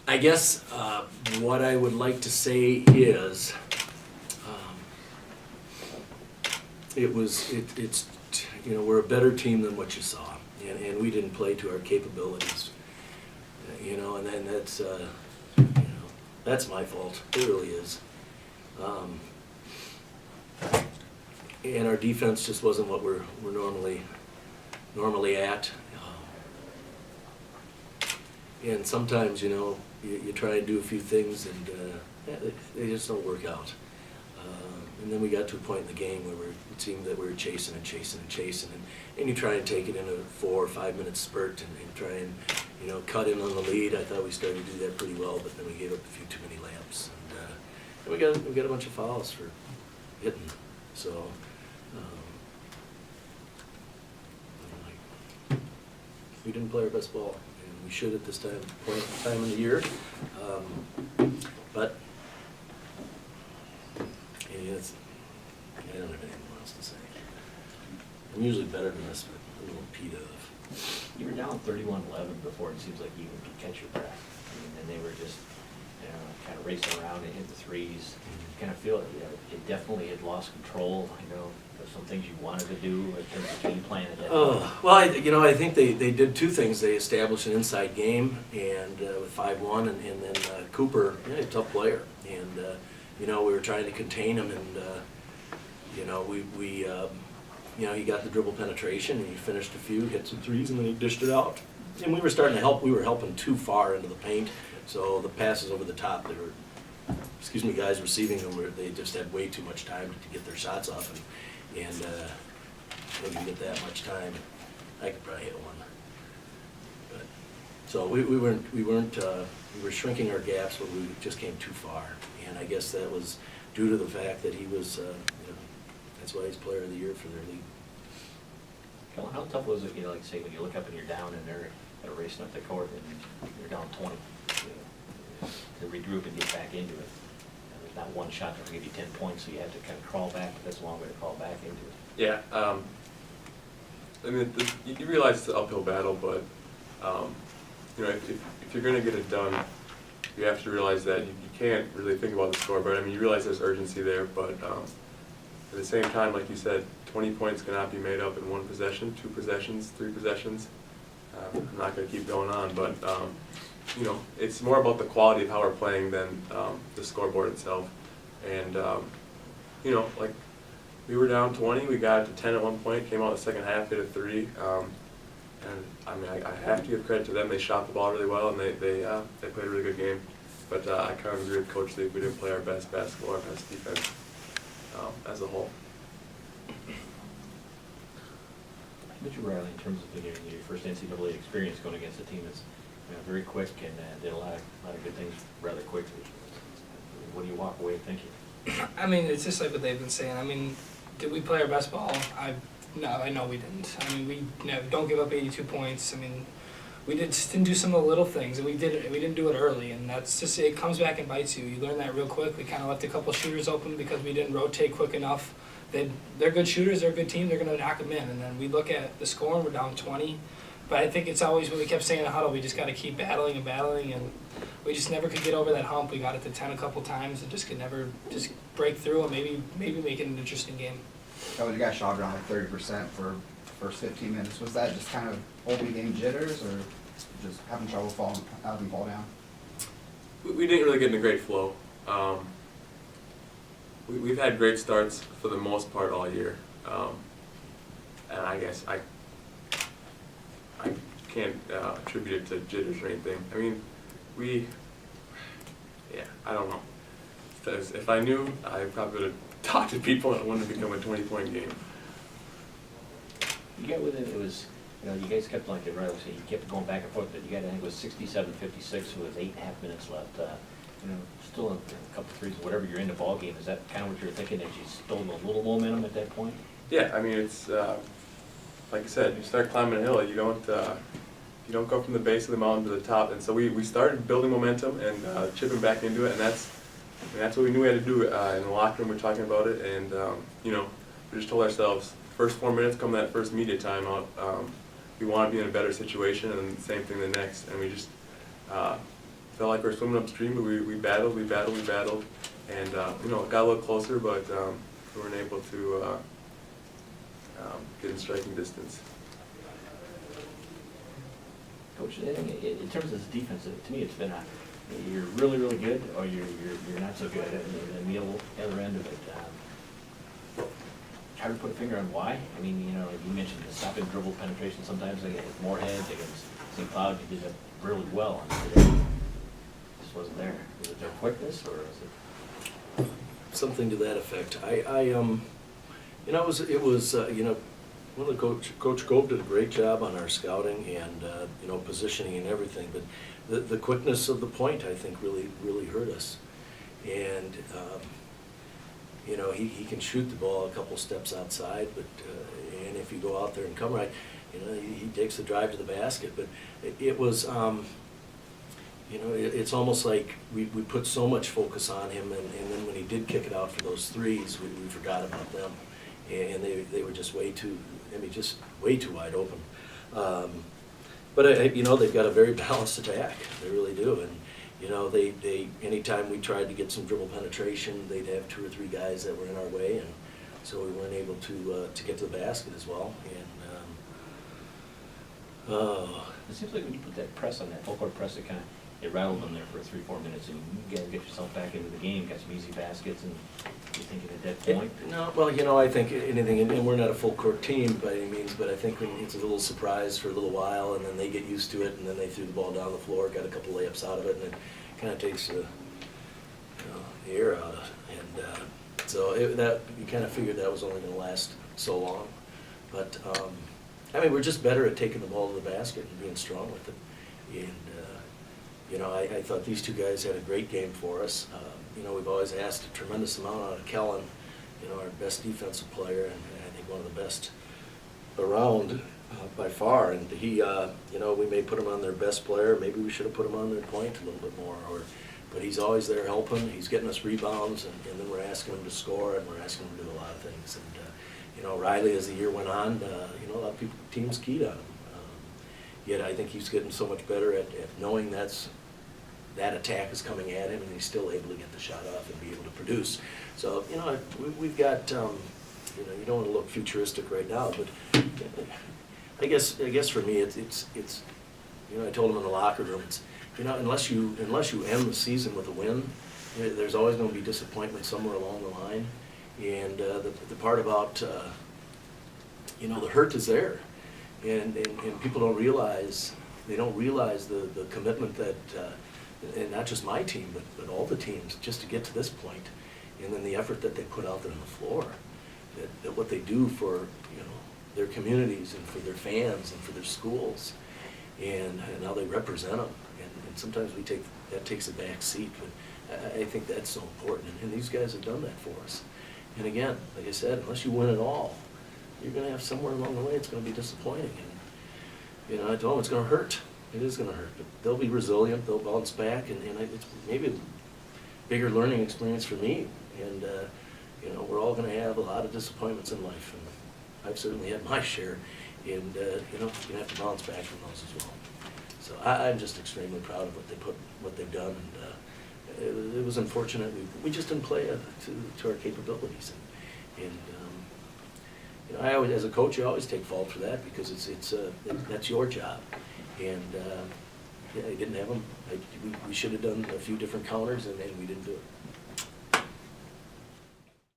I guess what I would like to say is, it's we're a better team than what you saw, and we didn't play to our capabilities, and then that's my fault. It really is. And our defense just wasn't what we're normally at. And sometimes, you try and do a few things and they just don't work out. And then we got to a point in the game where it seemed that we were chasing and chasing and chasing, and you try and take it in a 4 or 5 minute spurt and try and cut in on the lead. I thought we started to do that pretty well, but then we gave up a few too many layups, and we got a bunch of fouls for hitting. So we didn't play our best ball, and we should at this time in the year. But I don't have anything else to say. I'm usually better than this, but I'm a little peed off. You were down 31-11 before it seems like you even could catch your breath. And they were just kind of racing around and hit the threes. You kind of feel it. It definitely had lost control. There's some things you wanted to do in terms of game plan at that point. Well, I think they did two things. They established an inside game and with 5-1, and then Cooper, a tough player, and we were trying to contain him, and he got the dribble penetration, and he finished a few, hit some threes, and then he dished it out. And we were starting to help. We were helping too far into the paint, so the passes over the top, they were, guys receiving them, they just had way too much time to get their shots off, and when you get that much time, I could probably hit one. But so we were shrinking our gaps, but we just came too far, and I guess that was due to the fact that he was, that's why he's Player of the Year for their league. Kellen, how tough was it, say when you look up and you're down and they're racing up the court and you're down 20, to regroup and get back into it? There's not one shot that will give you 10 points, so you have to kind of crawl back. That's a long way to crawl back into it. Yeah, you realize it's an uphill battle, but if you're going to get it done, you have to realize that you can't really think about the scoreboard. You realize there's urgency there, but at the same time, like you said, 20 points cannot be made up in one possession, 2 possessions, 3 possessions. I'm not going to keep going on, but it's more about the quality of how we're playing than the scoreboard itself. And like we were down 20, we got to 10 at one point, came out the second half, hit a 3. And I have to give credit to them. They shot the ball really well, and they played a really good game. But I kind of agree with Coach Lee. We didn't play our best basketball, our best defense as a whole. How did you rally in terms of your first NCAA experience going against a team that's very quick and did a lot of good things rather quickly? What do you walk away thinking? It's just like what they've been saying. Did we play our best ball? No, I know we didn't. We don't give up 82 points. We just didn't do some of the little things, and we didn't do it early, and that's just, it comes back and bites you. You learn that real quick. We kind of left a couple shooters open because we didn't rotate quick enough. They're good shooters, they're a good team, they're going to knock them in, and then we look at the score and we're down 20. But I think it's always what we kept saying in the huddle, we just got to keep battling and battling, and we just never could get over that hump. We got it to 10 a couple times and just could never just break through and maybe make it an interesting game. You got shot around like 30% for the first 15 minutes. Was that just kind of open game jitters, or just having trouble having fall down? We didn't really get in a great flow. We've had great starts for the most part all year, and I guess I can't attribute it to jitters or anything. I don't know. If I knew, I probably would have talked to people and it wouldn't have become a 20-point game. You got with it. It was, you guys kept like it right. You kept going back and forth, but you got, I think it was 67-56 with 8.5 minutes left. Still a couple threes, whatever you're in the ball game. Is that kind of what you're thinking? That you stole a little momentum at that point? Yeah, it's like I said, you start climbing a hill. You don't go from the base of the mountain to the top. And so we started building momentum and chipping back into it, and that's what we knew we had to do. In the locker room, we're talking about it, and we just told ourselves, first 4 minutes, come that first media timeout, we want to be in a better situation, and the same thing the next. And we just felt like we were swimming upstream, but we battled, and, you know, it got a little closer, but we weren't able to get in striking distance. Coach, I think in terms of this defense, to me, it's been you're really, really good, or you're not so good, and the other end of it. Try to put a finger on why. I mean, you know, you mentioned the stopping dribble penetration. Sometimes against Moorhead, against St. Cloud, you did that really well. And today, it just wasn't there. Was it their quickness, or was it? Something to that effect. You know, it was you know, well, Coach Gove did a great job on our scouting and you know, positioning and everything. But the quickness of the point, I think, really hurt us. And you know, he can shoot the ball a couple steps outside, but and if you go out there and come right, you know, he takes the drive to the basket. But it was, you know, it's almost like we put so much focus on him, and then when he did kick it out for those threes, we forgot about them, and they were just way too wide open. But you know, they've got a very balanced attack. They really do, and you know, they anytime we tried to get some dribble penetration, they'd have 2 or 3 guys that were in our way, and so we weren't able to get to the basket as well. And It seems like when you put that press on that full court press, it rattled them there for 3-4 minutes, and you gotta get yourself back into the game, got some easy baskets, and you're thinking at that point. No, well, you know, I think anything, and we're not a full court team by any means, but I think it's a little surprise for a little while, and then they get used to it, and then they threw the ball down the floor, got a couple layups out of it, and it kind of takes the air out of it. And so you kind of figured that was only going to last so long. But I mean, we're just better at taking the ball to the basket and being strong with it. And you know, I thought these 2 guys had a great game for us. You know, we've always asked a tremendous amount out of Kellen, you know, our best defensive player, and I think one of the best around by far. And he, you know, we may put him on their best player. Maybe we should have put him on their point a little bit more. But he's always there helping. He's getting us rebounds, and then we're asking him to score, and we're asking him to do a lot of things. And you know, Riley, as the year went on, you know, a lot of teams keyed on him. Yet I think he's getting so much better at knowing that attack is coming at him, and he's still able to get the shot off and be able to produce. So, you know, we've got, you know, you don't want to look futuristic right now, but I guess for me, it's you know, I told him in the locker room, it's, you know, unless you end the season with a win, there's always going to be disappointment somewhere along the line. And the part about, you know, the hurt is there. And people don't realize the commitment that, and not just my team, but all the teams, just to get to this point, and then the effort that they put out there on the floor, that what they do for, you know, their communities and for their fans and for their schools, and how they represent them. And sometimes that takes a back seat, but I think that's so important, and these guys have done that for us. And again, like I said, unless you win it all, you're going to have somewhere along the way it's going to be disappointing. And you know, I told them it's going to hurt. It is going to hurt, but they'll be resilient. They'll bounce back, and it's maybe a bigger learning experience for me. And you know, we're all going to have a lot of disappointments in life, and I've certainly had my share. And you know, you're going to have to bounce back from those as well. So I'm just extremely proud of what they've done. And it was unfortunate. We just didn't play to our capabilities. And you know, I always, as a coach, you always take fault for that, because that's your job. And yeah, I didn't have them. We should have done a few different counters, and we didn't do it.